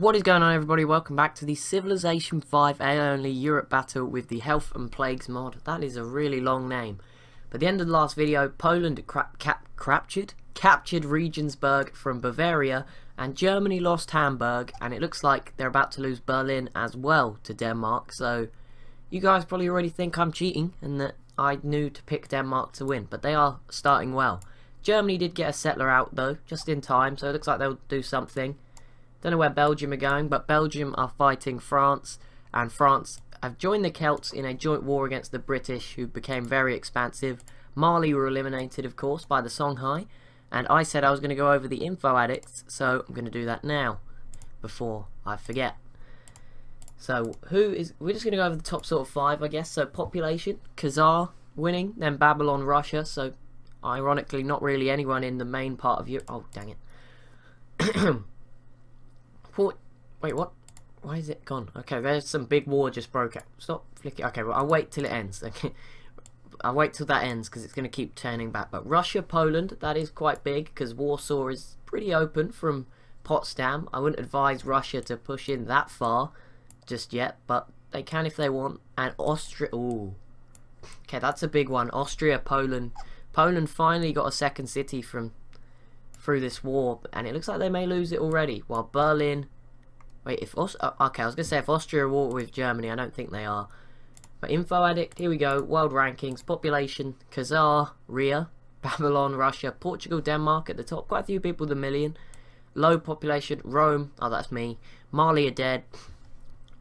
What is going on, everybody? Welcome back to the Civilization 5 AI only Europe battle with the Health and Plagues mod. That is a really long name. But at the end of the last video, Poland captured Regensburg from Bavaria, and Germany lost Hamburg, and it looks like they're about to lose Berlin as well to Denmark. So you guys probably already think I'm cheating and that I knew to pick Denmark to win, but they are starting well. Germany did get a settler out though, just in time, so it looks like they'll do something. Don't know where Belgium are going, but Belgium are fighting France, and France have joined the Celts in a joint war against the British, who became very expansive. Mali were eliminated, of course, by the Songhai, and I said I was going to go over the info addicts, so I'm going to do that now, before I forget. So, we're just going to go over the top sort of 5, I guess. So, population, Khazar winning, then Babylon, Russia, so ironically not really anyone in the main part of Europe. Oh, dang it. Wait, what? Why is it gone? Okay, there's some big war just broke out. Stop flicking. Okay, well, I'll wait till it ends. Okay, I'll wait till that ends because it's going to keep turning back. But Russia, Poland, that is quite big because Warsaw is pretty open from Potsdam. I wouldn't advise Russia to push in that far just yet, but they can if they want. And Austria. Ooh. Okay, that's a big one. Austria, Poland. Poland finally got a second city through this war, and it looks like they may lose it already. While Berlin, wait, if okay, I was gonna say if Austria are war with Germany, I don't think they are. But info addict, here we go. World rankings, population, Khazar, Ria, Babylon, Russia, Portugal, Denmark at the top. Quite a few people with a million. Low population, Rome. Oh, that's me. Mali are dead.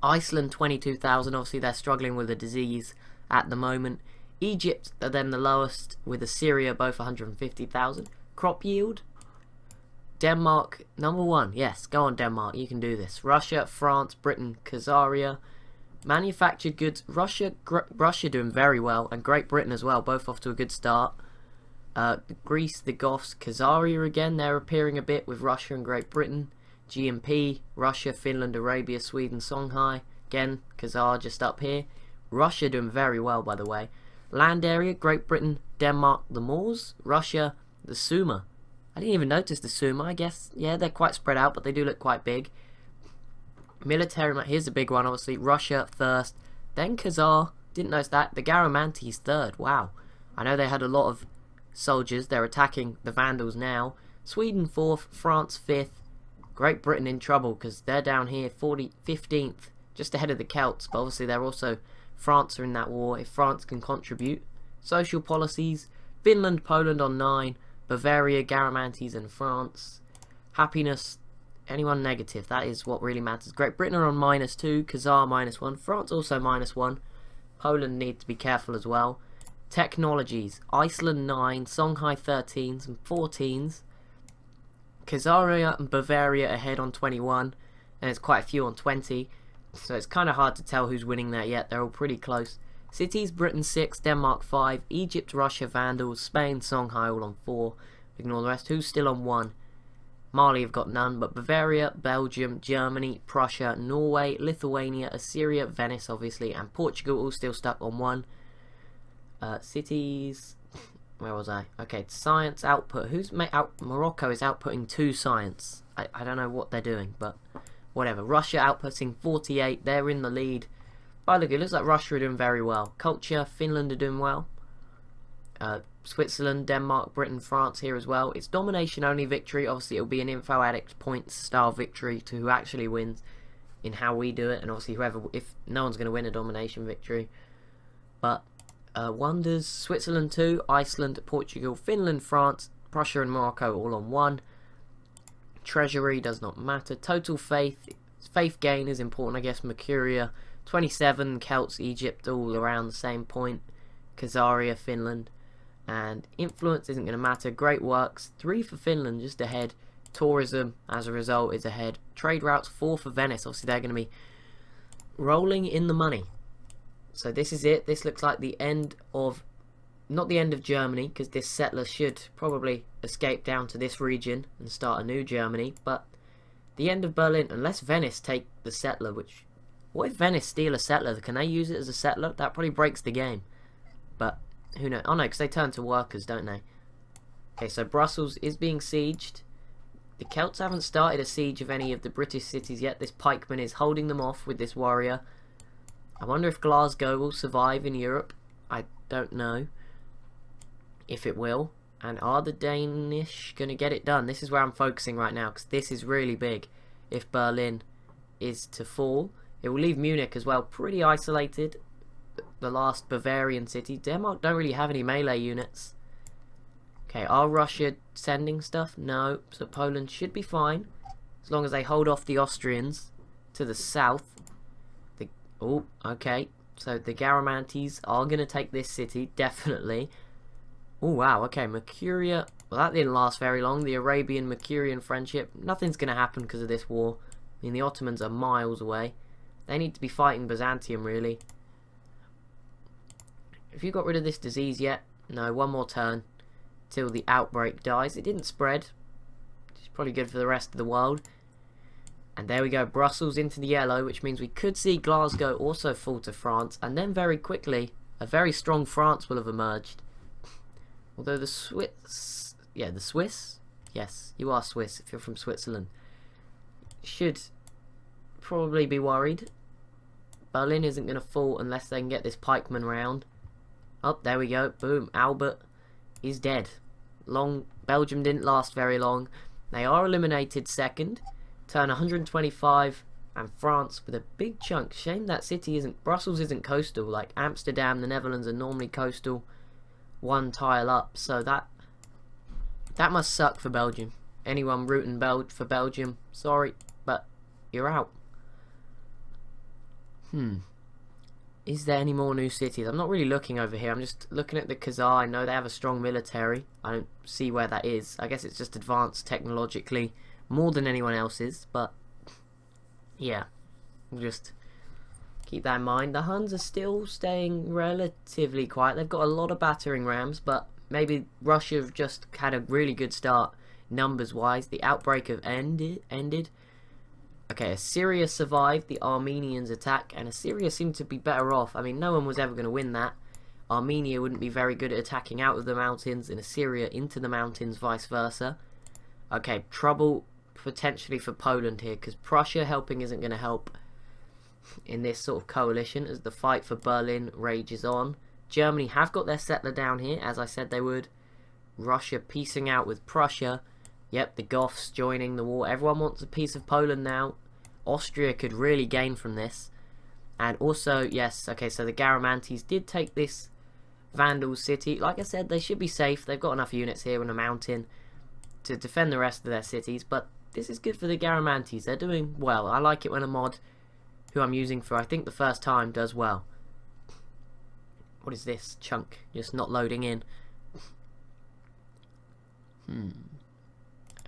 Iceland 22,000. Obviously, they're struggling with a disease at the moment. Egypt are then the lowest, with Assyria both 150,000. Crop yield. Denmark, number 1. Yes, go on Denmark, you can do this. Russia, France, Britain, Khazaria. Manufactured goods, Russia doing very well, and Great Britain as well, both off to a good start. Greece, the Goths, Khazaria again, they're appearing a bit with Russia and Great Britain. GMP, Russia, Finland, Arabia, Sweden, Songhai. Again, Khazar just up here. Russia doing very well, by the way. Land area, Great Britain, Denmark, the Moors. Russia, the Sumer. I didn't even notice the Sumer, I guess. Yeah, they're quite spread out, but they do look quite big. Military, here's a big one, obviously. Russia first, then Khazar. Didn't notice that. The Garamantes third. Wow. I know they had a lot of soldiers. They're attacking the Vandals now. Sweden fourth, France fifth. Great Britain in trouble because they're down here 15th, just ahead of the Celts. But obviously they're also, France are in that war. If France can contribute. Social policies, Finland, Poland on 9. Bavaria, Garamantes, and France. Happiness, anyone negative, that is what really matters. Great Britain are on -2, Khazar -1, France also -1. Poland needs to be careful as well. Technologies, Iceland 9, Songhai 13s and 14s. Khazaria and Bavaria ahead on 21, and there's quite a few on 20, so it's kind of hard to tell who's winning that yet. They're all pretty close. Cities, Britain 6, Denmark 5, Egypt, Russia, Vandals, Spain, Songhai all on 4. Ignore the rest. Who's still on 1? Mali have got none, but Bavaria, Belgium, Germany, Prussia, Norway, Lithuania, Assyria, Venice obviously, and Portugal all still stuck on 1. Cities, where was I? Okay, science output. Morocco is outputting 2 science. I don't know what they're doing, but whatever. Russia outputting 48, they're in the lead. Oh, look, it looks like Russia are doing very well. Culture, Finland are doing well. Switzerland, Denmark, Britain, France here as well. It's domination only victory. Obviously, it'll be an info addict points style victory to who actually wins in how we do it. And obviously, if no one's going to win a domination victory. But wonders, Switzerland 2, Iceland, Portugal, Finland, France, Prussia, and Morocco all on 1. Treasury does not matter. Total faith gain is important, I guess. Mercuria 27, Celts, Egypt, all around the same point. Khazaria, Finland. And influence isn't going to matter. Great works, 3 for Finland, just ahead. Tourism, as a result, is ahead. Trade routes, 4 for Venice. Obviously, they're going to be rolling in the money. So this is it. This looks like the end of, not the end of Germany, because this settler should probably escape down to this region and start a new Germany. But the end of Berlin, unless Venice take the settler, which... What if Venice steal a settler? Can they use it as a settler? That probably breaks the game. But, who knows? Oh no, because they turn to workers, don't they? Okay, so Brussels is being sieged. The Celts haven't started a siege of any of the British cities yet. This pikeman is holding them off with this warrior. I wonder if Glasgow will survive in Europe. I don't know if it will. And are the Danish going to get it done? This is where I'm focusing right now, because this is really big. If Berlin is to fall, it will leave Munich as well pretty isolated. The last Bavarian city. Denmark don't really have any melee units. Okay, are Russia sending stuff? No. So Poland should be fine, as long as they hold off the Austrians to the south. Oh, okay. So the Garamantes are going to take this city, definitely. Oh, wow. Okay, Mercuria. Well, that didn't last very long. The Arabian-Mercurian friendship. Nothing's going to happen because of this war. I mean, the Ottomans are miles away. They need to be fighting Byzantium, really. Have you got rid of this disease yet? No, one more turn till the outbreak dies. It didn't spread. It's probably good for the rest of the world. And there we go, Brussels into the yellow, which means we could see Glasgow also fall to France, and then very quickly, a very strong France will have emerged. Although the Swiss, yeah, the Swiss, yes, you are Swiss if you're from Switzerland, should probably be worried. Berlin isn't going to fall unless they can get this pikeman round. Oh, there we go, boom, Albert is dead. Belgium didn't last very long. They are eliminated second. Turn 125, and France with a big chunk. Shame that city isn't, Brussels isn't coastal like Amsterdam. The Netherlands are normally coastal, one tile up, so that must suck for Belgium. Anyone rooting for Belgium, sorry, but you're out. Is there any more new cities? I'm not really looking over here. I'm just looking at the Khazar. I know they have a strong military. I don't see where that is. I guess it's just advanced technologically more than anyone else's, but yeah, we'll just keep that in mind. The Huns are still staying relatively quiet. They've got a lot of battering rams, but maybe Russia have just had a really good start numbers wise. The outbreak have ended. Okay, Assyria survived the Armenians' attack, and Assyria seemed to be better off. I mean, no one was ever going to win that. Armenia wouldn't be very good at attacking out of the mountains, and Assyria into the mountains, vice versa. Okay, trouble potentially for Poland here, because Prussia helping isn't going to help in this sort of coalition as the fight for Berlin rages on. Germany have got their settler down here, as I said they would. Russia piecing out with Prussia. Yep, the Goths joining the war. Everyone wants a piece of Poland now. Austria could really gain from this. And also, yes, okay, so the Garamantes did take this Vandal city. Like I said, they should be safe. They've got enough units here on a mountain to defend the rest of their cities, but this is good for the Garamantes. They're doing well. I like it when a mod who I'm using for, I think, the first time does well. What is this chunk? Just not loading in.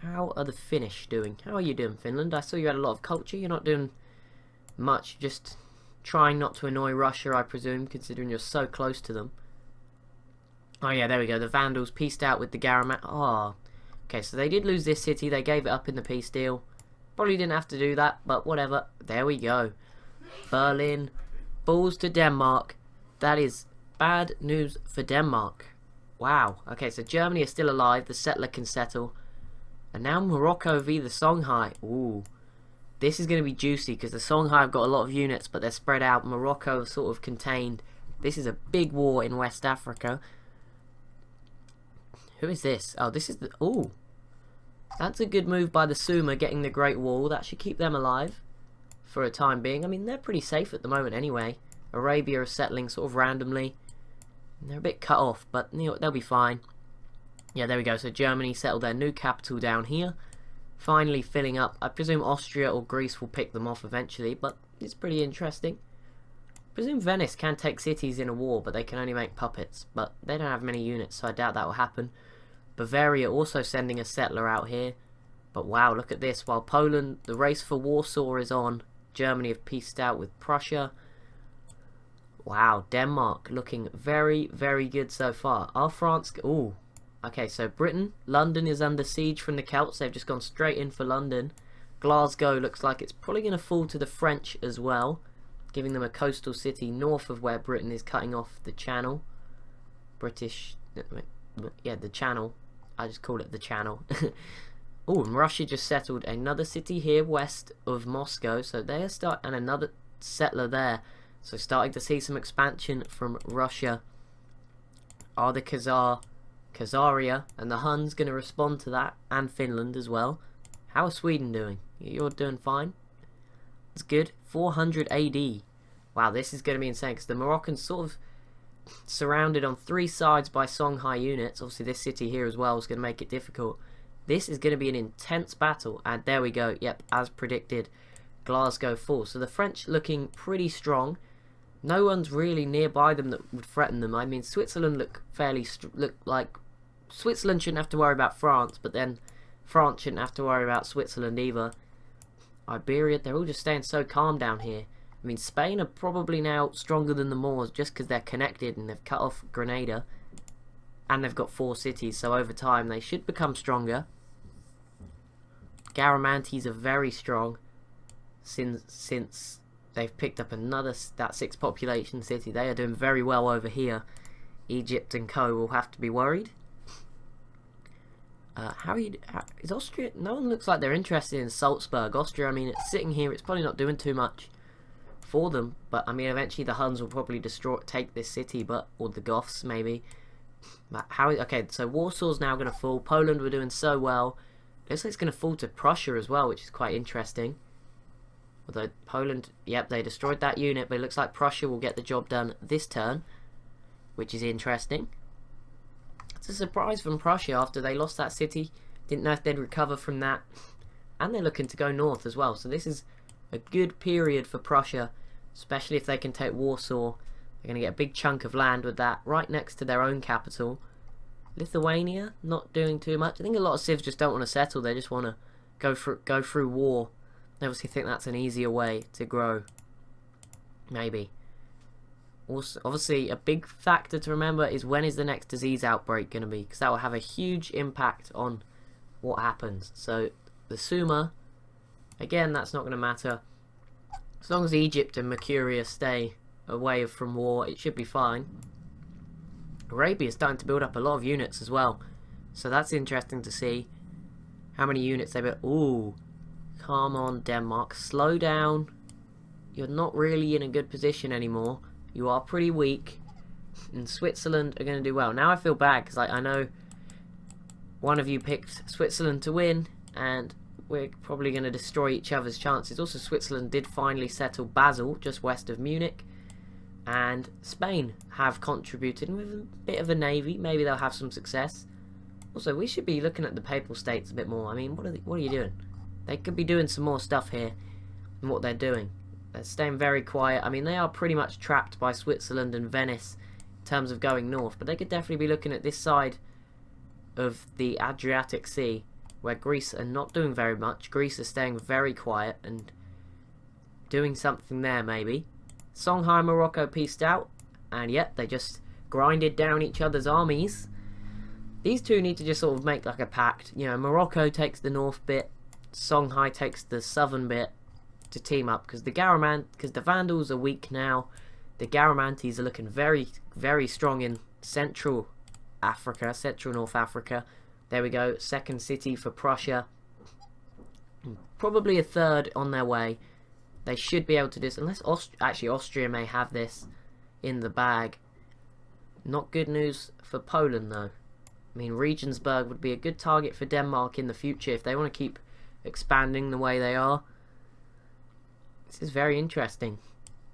How are the Finnish doing? How are you doing, Finland? I saw you had a lot of culture. You're not doing much. Just trying not to annoy Russia, I presume, considering you're so close to them. Oh yeah, there we go. The Vandals pieced out with the Garamant. Oh, okay, so they did lose this city. They gave it up in the peace deal. Probably didn't have to do that, but whatever. There we go. Berlin falls to Denmark. That is bad news for Denmark. Wow. Okay, so Germany is still alive. The settler can settle. And now Morocco v the Songhai. Ooh. This is going to be juicy because the Songhai have got a lot of units, but they're spread out. Morocco is sort of contained. This is a big war in West Africa. Who is this? Oh, this is the... Ooh. That's a good move by the Sumer, getting the Great Wall. That should keep them alive for a time being. I mean, they're pretty safe at the moment anyway. Arabia is settling sort of randomly. They're a bit cut off, but you know, they'll be fine. Yeah, there we go. So Germany settled their new capital down here. Finally filling up. I presume Austria or Greece will pick them off eventually, but it's pretty interesting. I presume Venice can take cities in a war, but they can only make puppets. But they don't have many units, so I doubt that will happen. Bavaria also sending a settler out here. But wow, look at this. While Poland, the race for Warsaw is on, Germany have pieced out with Prussia. Wow, Denmark looking very, very good so far. Are France... Ooh. Okay, so Britain, London is under siege from the Celts. They've just gone straight in for London. Glasgow looks like it's probably going to fall to the French as well, giving them a coastal city north of where Britain is cutting off the Channel. British... Yeah, the Channel. I just call it the Channel. Oh, and Russia just settled another city here west of Moscow, so they are and another settler there. So starting to see some expansion from Russia. Are the Khazaria and the Huns going to respond to that, and Finland as well? How is Sweden doing? You're doing fine. It's good. 400 AD. Wow, this is going to be insane because the Moroccans sort of surrounded on 3 sides by Songhai units. Obviously this city here as well is going to make it difficult. This is going to be an intense battle, and there we go. Yep, as predicted, Glasgow falls. So the French looking pretty strong. No one's really nearby them that would threaten them. I mean, Switzerland look like Switzerland shouldn't have to worry about France, but then France shouldn't have to worry about Switzerland either. Iberia, they're all just staying so calm down here. I mean, Spain are probably now stronger than the Moors just because they're connected and they've cut off Grenada. And they've got 4 cities, so over time they should become stronger. Garamantes are very strong since they've picked up that 6 population city. They are doing very well over here. Egypt and co will have to be worried. Is Austria? No one looks like they're interested in Salzburg. Austria, I mean, it's sitting here. It's probably not doing too much for them. But I mean, eventually the Huns will probably take this city, or the Goths maybe. Okay, so Warsaw's now going to fall. Poland were doing so well. Looks like it's going to fall to Prussia as well, which is quite interesting. Although Poland, yep, they destroyed that unit, but it looks like Prussia will get the job done this turn, which is interesting. It's a surprise from Prussia after they lost that city. Didn't know if they'd recover from that. And they're looking to go north as well. So this is a good period for Prussia, especially if they can take Warsaw. They're going to get a big chunk of land with that, right next to their own capital. Lithuania, not doing too much. I think a lot of civs just don't want to settle. They just want to go through war. They obviously think that's an easier way to grow. Maybe. Also, obviously, a big factor to remember is when is the next disease outbreak going to be, because that will have a huge impact on what happens. So, the Suma, again, that's not going to matter. As long as Egypt and Mercuria stay away from war, it should be fine. Arabia is starting to build up a lot of units as well, so that's interesting to see how many units they built. Ooh, come on, Denmark, slow down. You're not really in a good position anymore. You are pretty weak, and Switzerland are going to do well. Now I feel bad because I know one of you picked Switzerland to win, and we're probably going to destroy each other's chances. Also, Switzerland did finally settle Basel, just west of Munich. And Spain have contributed with a bit of a navy. Maybe they'll have some success. Also, we should be looking at the Papal States a bit more. I mean, what are you doing? They could be doing some more stuff here than what they're doing. They're staying very quiet. I mean, they are pretty much trapped by Switzerland and Venice in terms of going north. But they could definitely be looking at this side of the Adriatic Sea, where Greece are not doing very much. Greece is staying very quiet and doing something there, maybe. Songhai and Morocco pieced out, and yet they just grinded down each other's armies. These two need to just sort of make like a pact. You know, Morocco takes the north bit, Songhai takes the southern bit to team up, because the Vandals are weak now. The Garamantes are looking very, very strong in Central Africa, Central North Africa. There we go, second city for Prussia. Probably a third on their way. They should be able to do this, unless Austria may have this in the bag. Not good news for Poland, though. I mean, Regensburg would be a good target for Denmark in the future if they want to keep expanding the way they are. This is very interesting.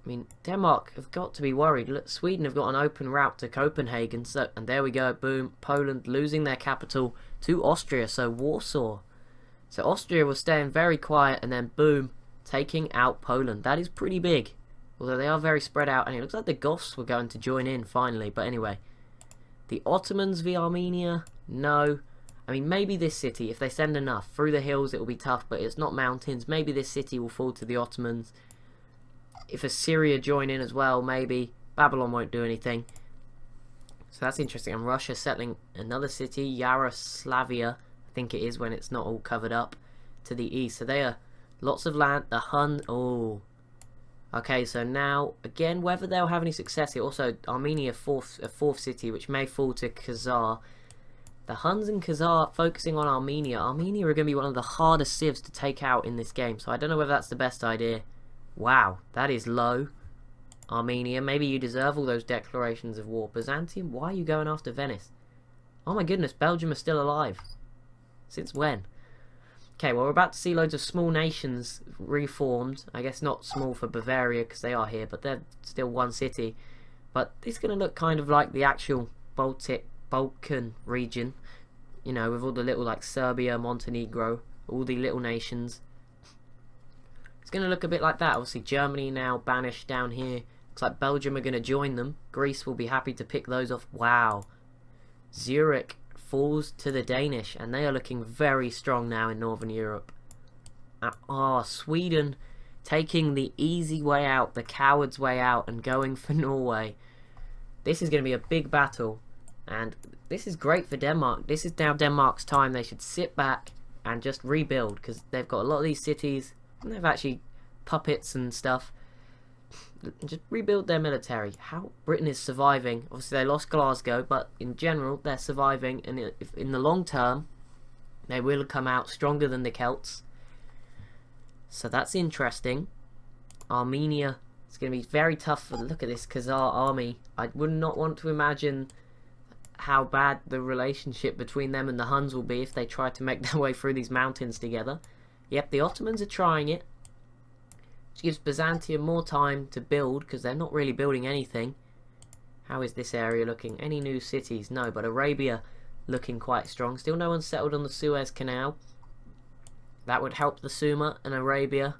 I mean, Denmark have got to be worried. Look, Sweden have got an open route to Copenhagen, and there we go, boom. Poland losing their capital to Austria, so Warsaw. So Austria was staying very quiet, and then boom, taking out Poland. That is pretty big, although they are very spread out, and it looks like the Goths were going to join in finally. But anyway, the Ottomans v Armenia, no. I mean, maybe this city, if they send enough through the hills, it will be tough, but it's not mountains. Maybe this city will fall to the Ottomans. If Assyria join in as well, maybe. Babylon won't do anything. So that's interesting. And Russia settling another city, Yaroslavia, I think it is when it's not all covered up, to the east. So they are lots of land. The Hun. Oh. Okay, so now, again, whether they'll have any success here. Also, Armenia, a fourth city, which may fall to Khazar. The Huns and Khazar focusing on Armenia. Armenia are going to be one of the hardest civs to take out in this game, so I don't know whether that's the best idea. Wow, that is low. Armenia, maybe you deserve all those declarations of war. Byzantium, why are you going after Venice? Oh my goodness, Belgium is still alive. Since when? Okay, well, we're about to see loads of small nations reformed. I guess not small for Bavaria because they are here, but they're still one city. But it's going to look kind of like the actual Balkan region. You know, with all the little like Serbia, Montenegro, all the little nations. It's going to look a bit like that. Obviously, Germany now banished down here. Looks like Belgium are going to join them. Greece will be happy to pick those off. Wow. Zurich falls to the Danish, and they are looking very strong now in Northern Europe. Sweden taking the easy way out, the coward's way out, and going for Norway. This is going to be a big battle, and this is great for Denmark. This is now Denmark's time. They should sit back and just rebuild, because they've got a lot of these cities, and they've actually puppets and stuff. Just rebuild their military. How Britain is surviving. Obviously they lost Glasgow, but in general they're surviving, and if in the long term they will come out stronger than the Celts. So that's interesting. Armenia is going to be very tough. Look at this Khazar army. I would not want to imagine how bad the relationship between them and the Huns will be if they try to make their way through these mountains together. Yep, the Ottomans are trying it. Which gives Byzantium more time to build, because they're not really building anything. How is this area looking? Any new cities? No, but Arabia looking quite strong. Still no one settled on the Suez Canal. That would help the Sumer and Arabia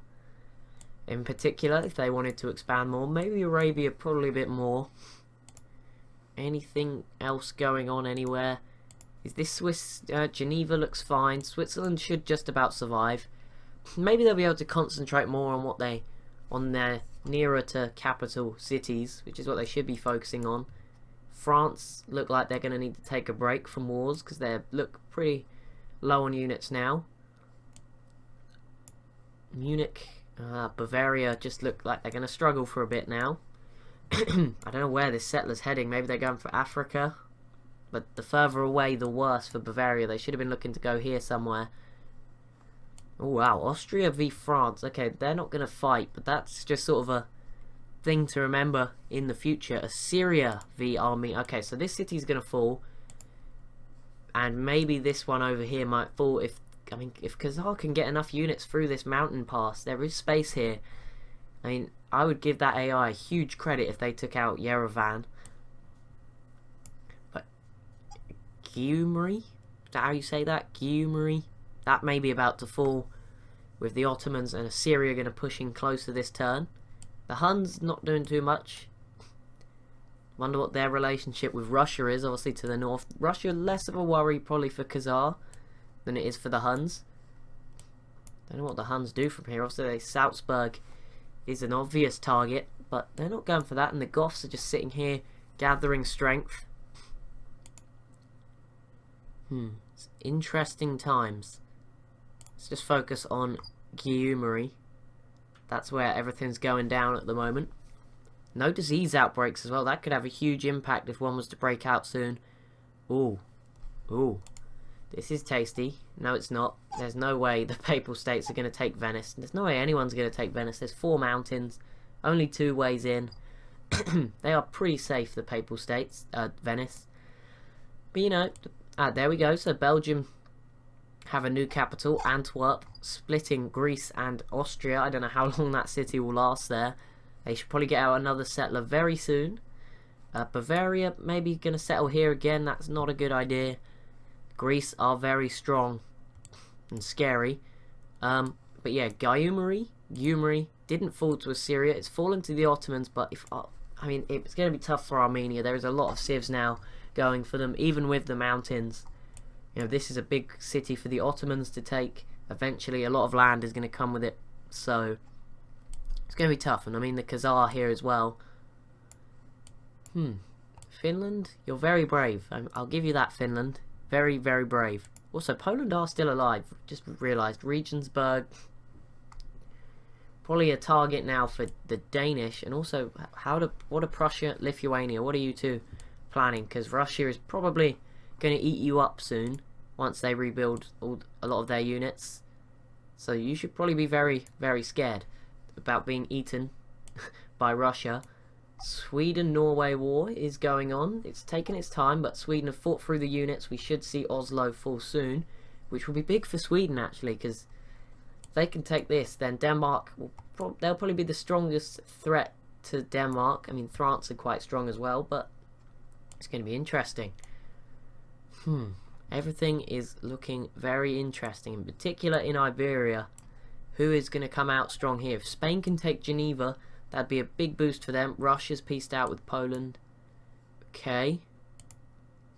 in particular if they wanted to expand more. Maybe Arabia probably a bit more. Anything else going on anywhere? Is this Swiss? Geneva looks fine. Switzerland should just about survive. Maybe they'll be able to concentrate more on their nearer to capital cities, which is what they should be focusing on. France look like they're going to need to take a break from wars because they look pretty low on units now. Munich, Bavaria just look like they're going to struggle for a bit now. I don't know where this settler's heading. Maybe they're going for Africa, but the further away the worse for Bavaria. They should have been looking to go here somewhere. Oh wow, Austria v France. Okay, they're not going to fight, but that's just sort of a thing to remember in the future. Assyria v Armenia. Okay, so this city's going to fall, and maybe this one over here might fall if Khazar can get enough units through this mountain pass. There is space here. I mean, I would give that AI huge credit if they took out Yerevan. But Gyumri? Is that how you say that? Gyumri? That may be about to fall with the Ottomans and Assyria going to push in closer this turn. The Huns not doing too much. Wonder what their relationship with Russia is, obviously to the north. Russia less of a worry probably for Khazar than it is for the Huns. Don't know what the Huns do from here. Obviously Salzburg is an obvious target, but they're not going for that, and the Goths are just sitting here gathering strength. It's interesting times. Let's just focus on Gyumri. That's where everything's going down at the moment. No disease outbreaks as well. That could have a huge impact if one was to break out soon. Ooh. Ooh. This is tasty. No, it's not. There's no way the Papal States are going to take Venice. There's no way anyone's going to take Venice. There's 4 mountains. Only 2 ways in. They are pretty safe, the Papal States. Venice. But you know, there we go. So Belgium have a new capital, Antwerp, splitting Greece and Austria. I don't know how long that city will last there. They should probably get out another settler very soon. Bavaria maybe going to settle here again. That's not a good idea. Greece are very strong and scary. But yeah, Gyumri didn't fall to Assyria. It's fallen to the Ottomans, but I mean, it's going to be tough for Armenia. There is a lot of civs now going for them, even with the mountains. You know, this is a big city for the Ottomans to take. Eventually, a lot of land is going to come with it. So, it's going to be tough. And I mean, the Khazar here as well. Finland, you're very brave. I'll give you that, Finland. Very, very brave. Also, Poland are still alive. Just realised. Regensburg. Probably a target now for the Danish. And also, what are Prussia, Lithuania? What are you two planning? Because Russia is probably going to eat you up soon once they rebuild a lot of their units. So you should probably be very, very scared about being eaten by Russia. Sweden-Norway War is going on. It's taken its time, but Sweden have fought through the units. We should see Oslo fall soon, which will be big for Sweden actually, because if they can take this, then Denmark they'll probably be the strongest threat to Denmark. I mean, France are quite strong as well, but it's going to be interesting. Everything is looking very interesting, in particular in Iberia. Who is going to come out strong here? If Spain can take Geneva, that'd be a big boost for them. Russia's peaced out with Poland. Okay.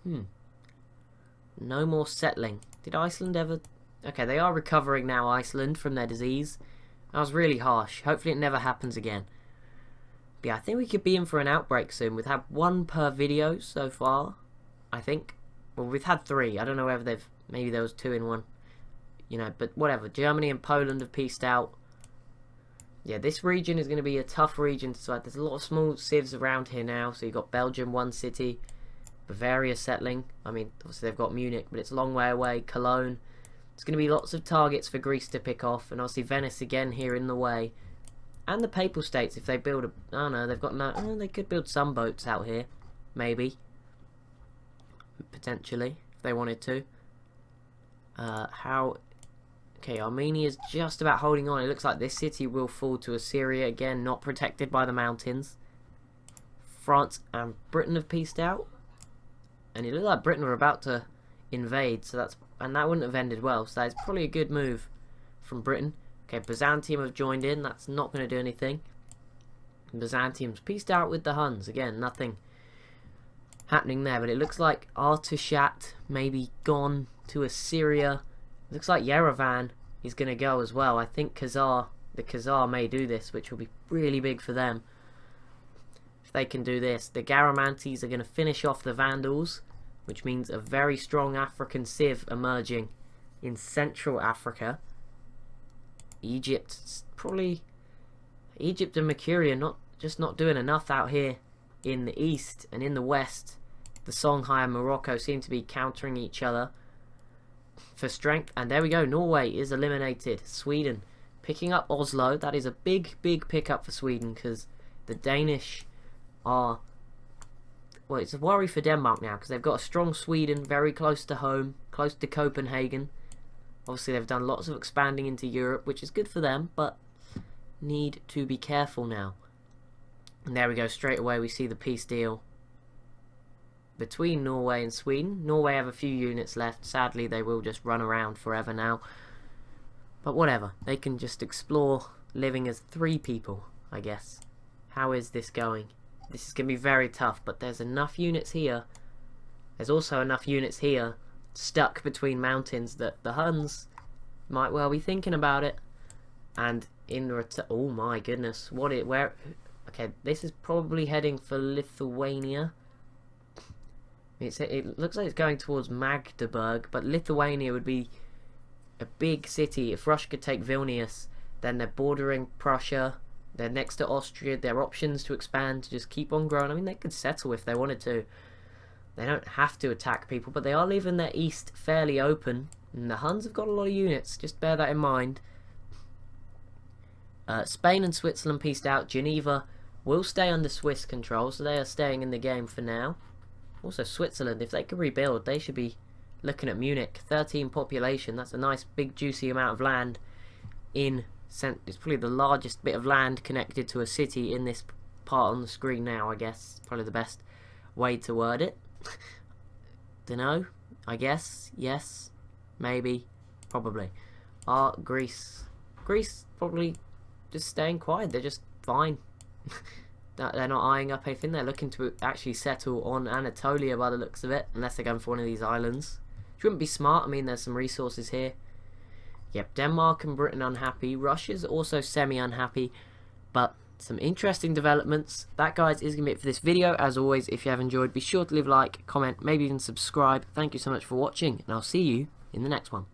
No more settling. Did Iceland ever... Okay, they are recovering now, Iceland, from their disease. That was really harsh. Hopefully it never happens again. But yeah, I think we could be in for an outbreak soon. We've had 1 per video so far, I think. Well, we've had 3. I don't know whether they've... Maybe there was 2 in one. You know, but whatever. Germany and Poland have peaced out. Yeah, this region is going to be a tough region to fight. There's a lot of small civs around here now. So you've got Belgium, 1 city. Bavaria settling. I mean, obviously they've got Munich, but it's a long way away. Cologne. There's going to be lots of targets for Greece to pick off. And obviously Venice again here in the way. And the Papal States, if they build a... Oh no, they've got no... Oh, they could build some boats out here. Maybe. Potentially, if they wanted to. How... Okay, Armenia's just about holding on. It looks like this city will fall to Assyria again, not protected by the mountains. France and Britain have peaced out. And it looked like Britain were about to invade, so that's... And that wouldn't have ended well, so that's probably a good move from Britain. Okay, Byzantium have joined in. That's not going to do anything. Byzantium's peaced out with the Huns. Again, nothing happening there, but it looks like Artashat maybe gone to Assyria. Looks like Yerevan is going to go as well. I think the Khazar may do this, which will be really big for them. If they can do this. The Garamantes are going to finish off the Vandals, which means a very strong African civ emerging in Central Africa. Egypt and Mercuria not doing enough out here in the east, and in the west the Songhai and Morocco seem to be countering each other for strength. And there we go, Norway is eliminated. Sweden picking up Oslo. That is a big pickup for Sweden, because the Danish are... Well, it's a worry for Denmark now, because they've got a strong Sweden very close to home, close to Copenhagen. Obviously they've done lots of expanding into Europe, which is good for them, but need to be careful now. And there we go, straight away we see the peace deal between Norway and Sweden. Norway have a few units left. Sadly, they will just run around forever now. But whatever, they can just explore living as 3 people, I guess. How is this going? This is going to be very tough, but there's enough units here. There's also enough units here stuck between mountains that the Huns might well be thinking about it. And in return... Oh my goodness, where... Okay, this is probably heading for Lithuania. It looks like it's going towards Magdeburg, but Lithuania would be a big city. If Russia could take Vilnius, then they're bordering Prussia, they're next to Austria, there are options to expand, to just keep on growing. I mean, they could settle if they wanted to. They don't have to attack people, but they are leaving their east fairly open. And the Huns have got a lot of units, just bear that in mind. Spain and Switzerland peaced out. Geneva will stay under Swiss control, so they are staying in the game for now. Also Switzerland, if they can rebuild, they should be looking at Munich. 13 population, that's a nice big juicy amount of land in... It's probably the largest bit of land connected to a city in this part on the screen now, I guess. Probably the best way to word it. Dunno, I guess. Yes, maybe, probably. Greece probably just staying quiet. They're just fine. They're not eyeing up anything. They're looking to actually settle on Anatolia by the looks of it, unless they're going for one of these islands, which wouldn't be smart. I mean, there's some resources here. Yep, Denmark and Britain unhappy. Russia's also semi-unhappy, but some interesting developments. That, guys, is going to be it for this video. As always, if you have enjoyed, be sure to leave a like, comment, maybe even subscribe. Thank you so much for watching, and I'll see you in the next one.